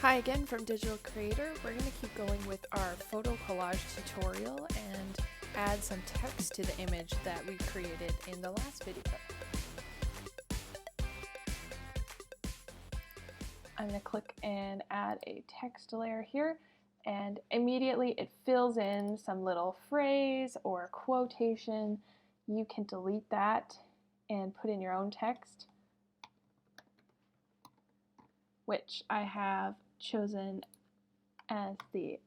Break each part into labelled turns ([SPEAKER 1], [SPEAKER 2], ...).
[SPEAKER 1] Hi again from Digital Creator. We're going to keep going with our photo collage tutorial and add some text to the image that we created in the last video. I'm going to click and add a text layer here, and immediately it fills in some little phrase or quotation. You can delete that and put in your own text, which I have chosen as the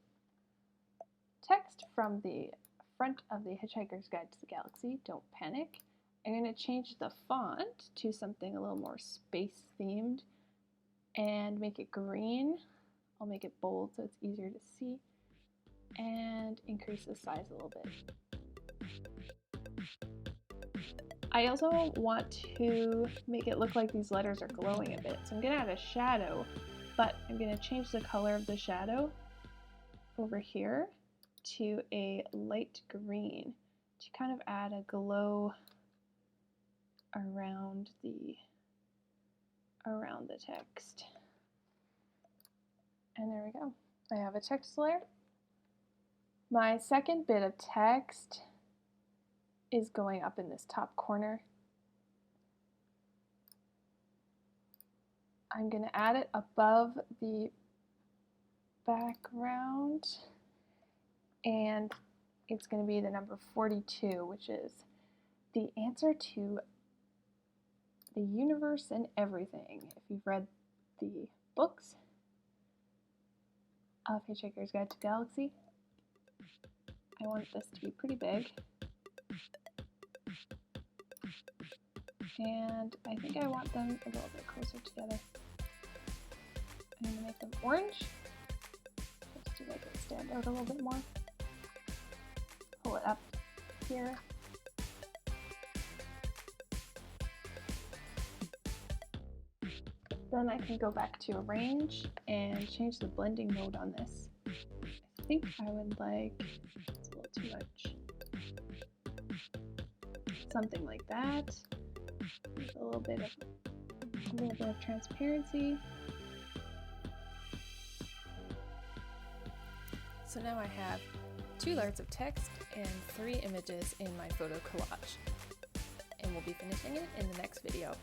[SPEAKER 1] text from the front of the Hitchhiker's Guide to the Galaxy, Don't Panic. I'm going to change the font to something a little more space themed and make it green. I'll make it bold so it's easier to see and increase the size a little bit. I also want to make it look like these letters are glowing a bit, so I'm going to add a shadow, but I'm going to change the color of the shadow over here to a light green to kind of add a glow around the text. And there we go. I have a text layer. My second bit of text is going up in this top corner. I'm going to add it above the background, and it's going to be the number 42, which is the answer to the universe and everything. If you've read the books of Hitchhiker's Guide to the Galaxy, I want this to be pretty big. And I think I want them a little bit closer together. I'm going to make them orange, just to make it stand out a little bit more. Pull it up here. Then I can go back to arrange and change the blending mode on this. I think I would like, it's a little too much, something like that. With a little bit of transparency. So now I have 2 layers of text and 3 images in my photo collage, and we'll be finishing it in the next video.